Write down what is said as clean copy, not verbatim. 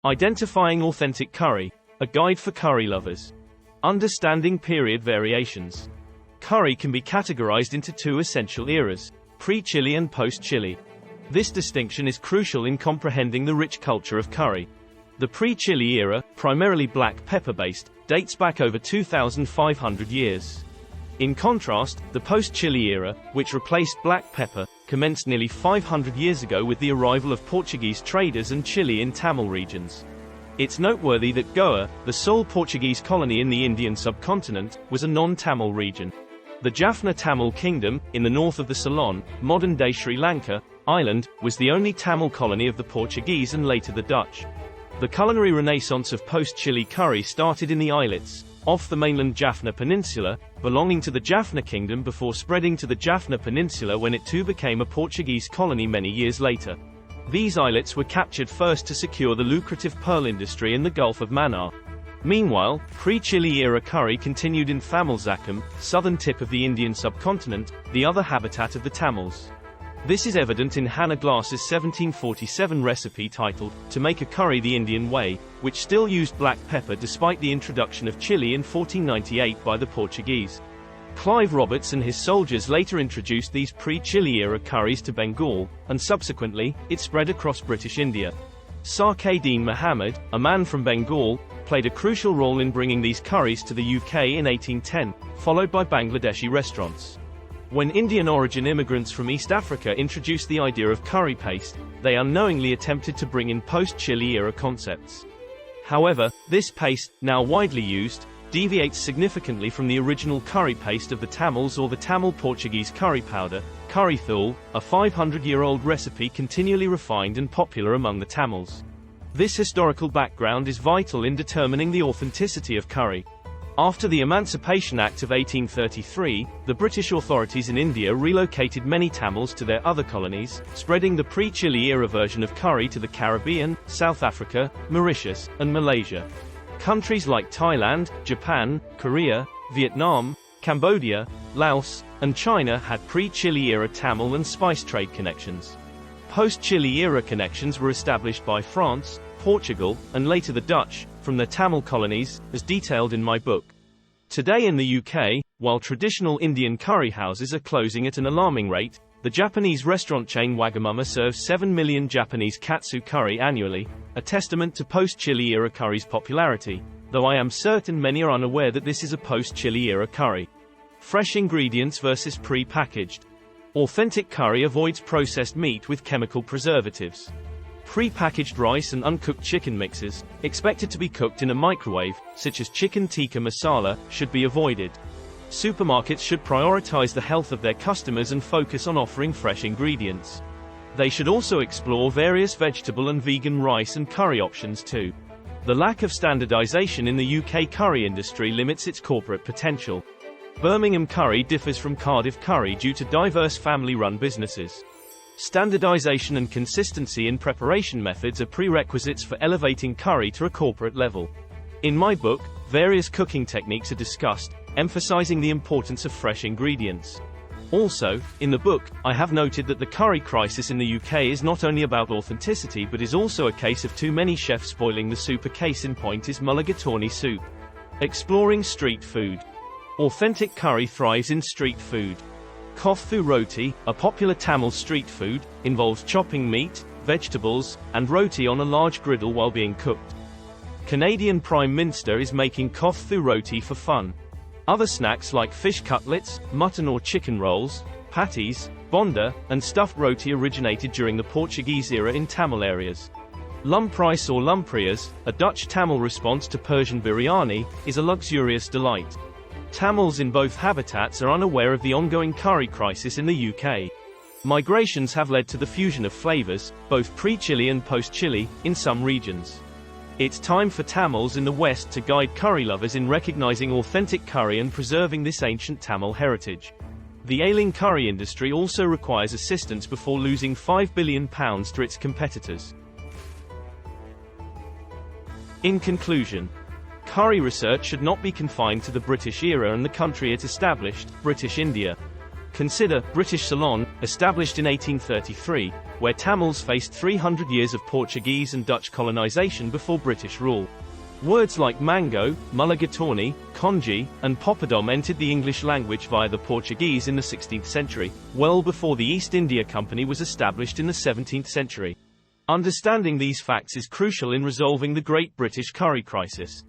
Identifying authentic curry, a guide for curry lovers. Understanding period variations. Curry can be categorized into two essential eras, pre-chilli and post-chilli. This distinction is crucial in comprehending the rich culture of curry. The pre-chilli era, primarily black pepper-based, dates back over 2,500 years. In contrast, the post-chilli era, which replaced black pepper, commenced nearly 500 years ago with the arrival of Portuguese traders and chili in Tamil regions. It's noteworthy that Goa, the sole Portuguese colony in the Indian subcontinent, was a non-Tamil region. The Jaffna Kingdom, in the north of the Ceylon, modern-day Sri Lanka, island, was the only Tamil colony of the Portuguese and later the Dutch. The culinary renaissance of post-chilli curry started in the islets, off the mainland Jaffna Peninsula, belonging to the Jaffna Kingdom before spreading to the Jaffna Peninsula when it too became a Portuguese colony many years later. These islets were captured first to secure the lucrative pearl industry in the Gulf of Mannar. Meanwhile, pre-chilli era curry continued in Thamilzakam, southern tip of the Indian subcontinent, the other habitat of the Tamils. This is evident in Hannah Glass's 1747 recipe titled, To Make a Curry the Indian Way, which still used black pepper despite the introduction of chili in 1498 by the Portuguese. Clive Roberts and his soldiers later introduced these pre-chilli era curries to Bengal, and subsequently, it spread across British India. Sarkadeen Muhammad, a man from Bengal, played a crucial role in bringing these curries to the UK in 1810, followed by Bangladeshi restaurants. When Indian-origin immigrants from East Africa introduced the idea of curry paste, they unknowingly attempted to bring in post-chilli era concepts. However, this paste, now widely used, deviates significantly from the original curry paste of the Tamils or the Tamil Portuguese curry powder, curry thul, a 500-year-old recipe continually refined and popular among the Tamils. This historical background is vital in determining the authenticity of curry. After the Emancipation Act of 1833, the British authorities in India relocated many Tamils to their other colonies, spreading the pre-chilli era version of curry to the Caribbean, South Africa, Mauritius, and Malaysia. Countries like Thailand, Japan, Korea, Vietnam, Cambodia, Laos, and China had pre-chilli era Tamil and spice trade connections. Post-chilli era connections were established by France, Portugal, and later the Dutch, from their Tamil colonies, as detailed in my book. Today in the UK, while traditional Indian curry houses are closing at an alarming rate, the Japanese restaurant chain Wagamama serves 7 million Japanese katsu curry annually, a testament to post-chilli era curry's popularity, though I am certain many are unaware that this is a post-chilli era curry. Fresh ingredients versus pre-packaged. Authentic curry avoids processed meat with chemical preservatives. Pre-packaged rice and uncooked chicken mixes, expected to be cooked in a microwave, such as chicken tikka masala, should be avoided. Supermarkets should prioritize the health of their customers and focus on offering fresh ingredients. They should also explore various vegetable and vegan rice and curry options too. The lack of standardization in the UK curry industry limits its corporate potential. Birmingham curry differs from Cardiff curry due to diverse family-run businesses. Standardization and consistency in preparation methods are prerequisites for elevating curry to a corporate level. In my book, various cooking techniques are discussed, emphasizing the importance of fresh ingredients. Also, in the book, I have noted that the curry crisis in the UK is not only about authenticity but is also a case of too many chefs spoiling the soup. A case in point is mulligatawny soup. Exploring street food. Authentic curry thrives in street food. Kothu roti, a popular Tamil street food, involves chopping meat, vegetables, and roti on a large griddle while being cooked. Canadian Prime Minister is making kothu roti for fun. Other snacks like fish cutlets, mutton or chicken rolls, patties, bonda, and stuffed roti originated during the Portuguese era in Tamil areas. Lumprijs or lumprias, a Dutch Tamil response to Persian biryani, is a luxurious delight. Tamils in both habitats are unaware of the ongoing curry crisis in the UK. Migrations have led to the fusion of flavors, both pre-chilli and post-chilli, in some regions. It's time for Tamils in the West to guide curry lovers in recognizing authentic curry and preserving this ancient Tamil heritage. The ailing curry industry also requires assistance before losing £5 billion to its competitors. In conclusion, curry research should not be confined to the British era and the country it established, British India. Consider British Ceylon, established in 1833, where Tamils faced 300 years of Portuguese and Dutch colonization before British rule. Words like mango, mulligatawny, congee, and poppadom entered the English language via the Portuguese in the 16th century, well before the East India Company was established in the 17th century. Understanding these facts is crucial in resolving the Great British Curry Crisis.